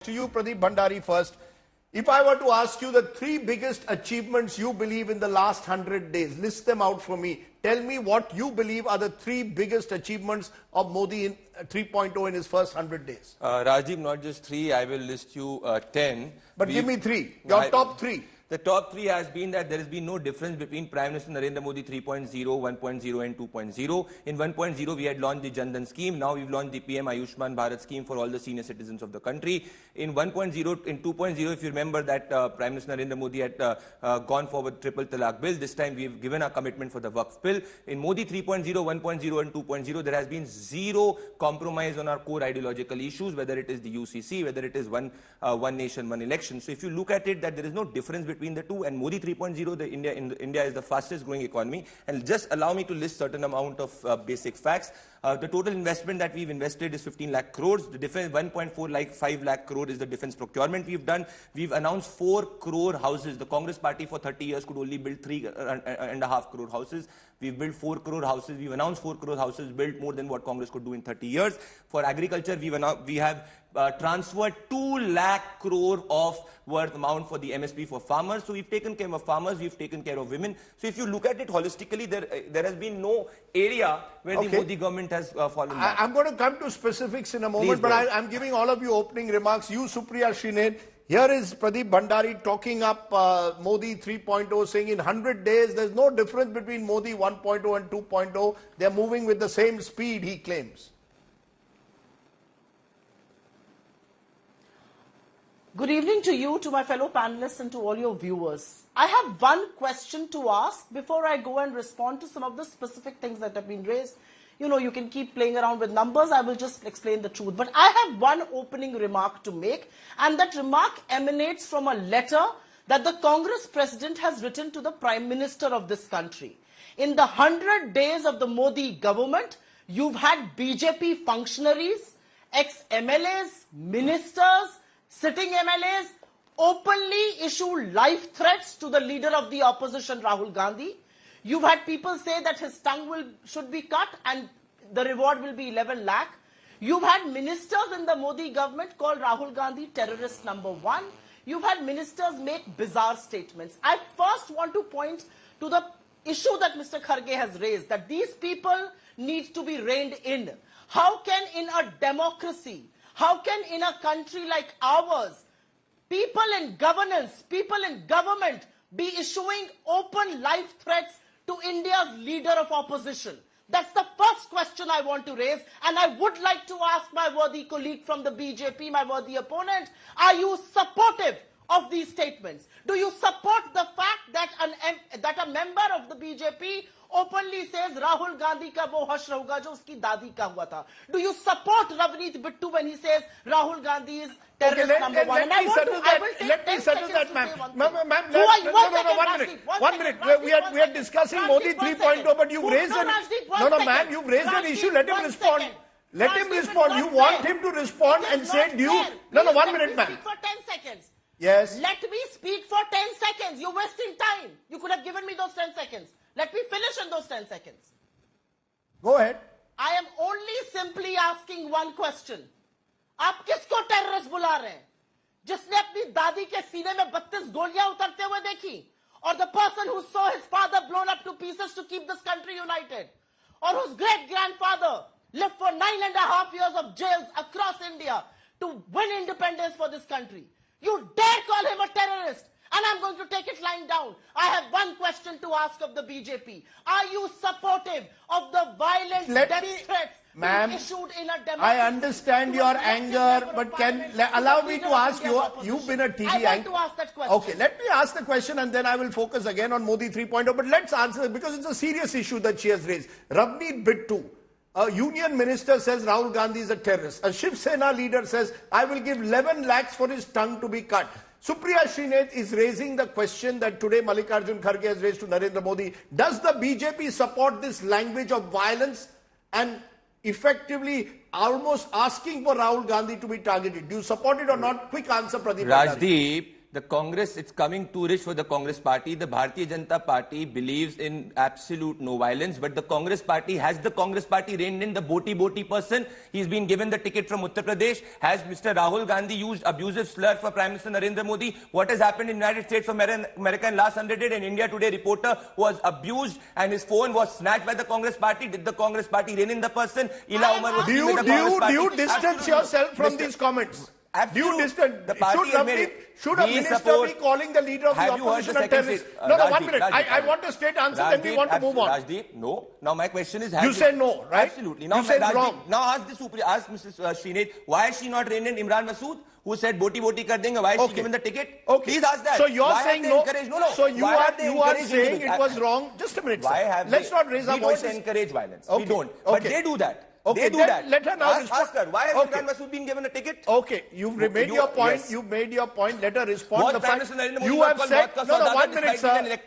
To you, Pradeep Bhandari, first. If I were to ask you the three biggest achievements you believe in the last 100 days, list them out for me. Tell me what you believe are the three biggest achievements of Modi in 3.0 in his first 100 days. Rajdeep, not just three, I will list you 10. But give me three, your top three. The top three has been that there has been no difference between Prime Minister Narendra Modi 3.0, 1.0 and 2.0. In 1.0, we had launched the Jan Dhan scheme. Now we've launched the PM Ayushman Bharat scheme for all the senior citizens of the country. In 1.0, in 2.0, if you remember that Prime Minister Narendra Modi had gone forward triple talaq bill. This time we've given our commitment for the Waqf bill. In Modi 3.0, 1.0 and 2.0, there has been zero compromise on our core ideological issues, whether it is the UCC, whether it is one nation, one election. So if you look at it, that there is no difference between the two, and Modi 3.0, India is the fastest growing economy. And just allow me to list certain amount of basic facts. The total investment that we've invested is 15 lakh crores. The defense 5 lakh crore is the defense procurement we've done. We've announced 4 crore houses. The Congress party for 30 years could only build 3.5 crore houses. We've built 4 crore houses. We've announced 4 crore houses, built more than what Congress could do in 30 years. For agriculture, we have transferred 2 lakh crore of worth amount for the MSP for farmers. So we've taken care of farmers, we've taken care of women. So if you look at it holistically, there has been no area where the Modi government has fallen back. I'm going to come to specifics in a moment, but I'm giving all of you opening remarks. You, Supriya Shrined, here is Pradeep Bhandari talking up Modi 3.0, saying in 100 days, there's no difference between Modi 1.0 and 2.0. They're moving with the same speed, he claims. Good evening to you, to my fellow panelists and to all your viewers. I have one question to ask before I go and respond to some of the specific things that have been raised. You know, you can keep playing around with numbers. I will just explain the truth. But I have one opening remark to make, and that remark emanates from a letter that the Congress president has written to the Prime Minister of this country. In the 100 days of the Modi government, you've had BJP functionaries, ex-MLAs, ministers, sitting MLAs openly issue life threats to the leader of the opposition, Rahul Gandhi. You've had people say that his tongue should be cut and the reward will be 11 lakh. You've had ministers in the Modi government call Rahul Gandhi terrorist number 1. You've had ministers make bizarre statements. I first want to point to the issue that Mr. Kharge has raised, that these people need to be reined in. How can in a democracy, how can in a country like ours, people in governance, people in government be issuing open life threats to India's leader of opposition? That's the first question I want to raise, and I would like to ask my worthy colleague from the BJP, my worthy opponent, are you supportive of these statements? Do you support the fact that a member of the BJP openly says Rahul Gandhi ka wo hash rahuga jo uski dadi ka hua tha? Do you support Ravneet Bittu when he says Rahul Gandhi is terrorist number 1? Let me settle that, ma'am. One minute. We are discussing Modi 3.0, but you've raised an ma'am, you've raised an issue. Let him respond. Let him respond. You want him to respond and say, do you? No, 1 minute, ma'am. For 10 seconds. Yes. Let me speak for 10 seconds. You're wasting time. You could have given me those 10 seconds. Let me finish in those 10 seconds. Go ahead. I am only simply asking one question. आप किसको terrorist बुला रहे हैं? जिसने अपनी दादी के सीने में 32 गोलियां उतरते हुए देखी, or the person who saw his father blown up to pieces to keep this country united, or whose great-grandfather lived for 9.5 years of jails across India to win independence for this country. You dare call him a terrorist? And I'm going to take it lying down. I have one question to ask of the BJP. Are you supportive of the violent death threats being issued in a democracy? I understand your anger, but allow me to ask you. You've been a TV anchor. I want to ask that question. Okay, let me ask the question and then I will focus again on Modi 3.0. But let's answer it because it's a serious issue that she has raised. Ravneet Bittu, a union minister, says Rahul Gandhi is a terrorist. A Shiv Sena leader says, I will give 11 lakhs for his tongue to be cut. Supriya Shrined is raising the question that today Mallikarjun Kharge has raised to Narendra Modi. Does the BJP support this language of violence and effectively almost asking for Rahul Gandhi to be targeted? Do you support it or not? Quick answer, Pradeep. Rajdeep, the Congress, it's coming too rich for the Congress party. The Bharatiya Janata Party believes in absolute no violence, but the Congress party, has the Congress party reined in the boti person? He's been given the ticket from Uttar Pradesh. Has Mr. Rahul Gandhi used abusive slur for Prime Minister Narendra Modi? What has happened in the United States of America in last 100 days? An India Today reporter was abused and his phone was snatched by the Congress party. Did the Congress party rein in the person? Ila Umar was Do you distance yourself from these comments? Do you distance? Should a minister be calling the leader of the opposition a terrorist? No, 1 minute. I want a straight answer, then we want to move on. Rajdeep, no. Now my question is... You say no, right? Absolutely. Now, you said wrong. Now ask Mrs. Sreenet, why is she not reined in Imran Masood, who said boti kar denga? Why is she given the ticket? Okay. Please ask that. So you're why saying no. No. So you are saying it was wrong. Just a minute, sir. Let's not raise our voices. We don't encourage violence. Okay. We don't. Okay. But they do that. Okay, they do that. Let her now respond. Ask her, why has Imran Masood been given a ticket? Okay, you've made your point. Yes. You've made your point. Let her respond. What the Prime fact Minister Narendra you Modi have said. No, 1 minute, sir.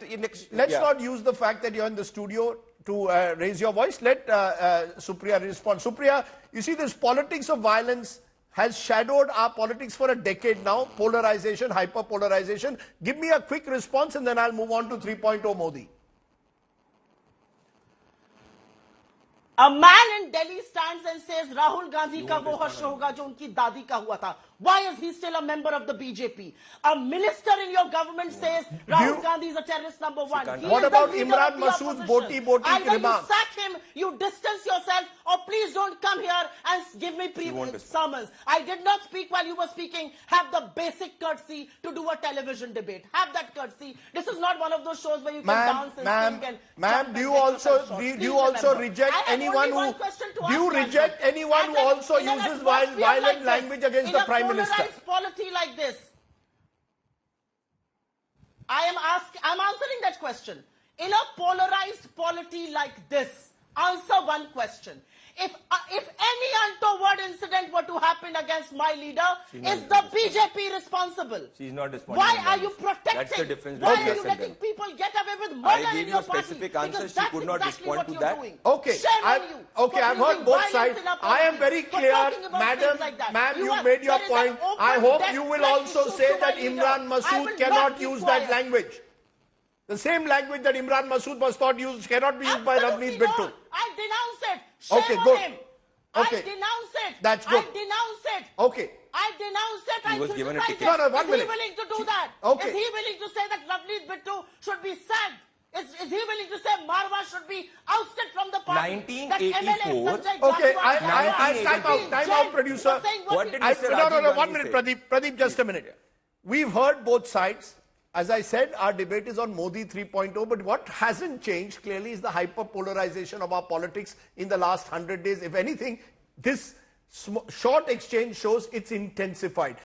Let's Yeah. not use the fact that you're in the studio to raise your voice. Let Supriya respond. Supriya, you see, this politics of violence has shadowed our politics for a decade now. Polarization, hyper-polarization. Give me a quick response and then I'll move on to 3.0 Modi. A man in Delhi stands and says Rahul Gandhi ka wo hash hoga jo unki dadi ka hua tha. Why is he still a member of the BJP? A minister in your government says Rahul Gandhi is a terrorist number one. What about Imran Masood's boti Either remarks? you sack him, you distance yourself, or please don't come here and give me summons. I did not speak while you were speaking. Have the basic courtesy to do a television debate. Have that courtesy. This is not one of those shows where you can dance and sing and Ma'am, do you also reject anyone who also uses violent language against the Prime Minister? Polarized polity like this. I'm answering that question. In a polarized polity like this, answer one question. If any untoward incident were to happen against my leader, is the BJP responsible? She's not responding. Why are you protecting? That's the difference. Why are you letting people get away with murder in your party? I gave you a specific answer. She could not respond to that. Okay, I've heard both sides. I am very clear, madam, you made your point. I hope you will also say that Imran Masood cannot use that language. The same language that Imran Masood was thought used cannot be used by Rajdeep Sardesai. I denounce it. Shame Okay, on good. him. Okay. I denounce it. That's good. I denounce it. Okay. I denounce it. He was given a criticize ticket. it. No, 1 minute. Is he willing to do that? Okay. Is he willing to say that Rajdeep Sardesai should be sacked? Is he willing to say Marwa should be ousted from the party? 1984. Okay, time out, producer. What did Mr. No, Rajiv 1 Gandhi minute, say? Pradeep, just a minute. We've heard both sides. As I said, our debate is on Modi 3.0, but what hasn't changed clearly is the hyper-polarization of our politics in the last 100 days. If anything, this short exchange shows it's intensified.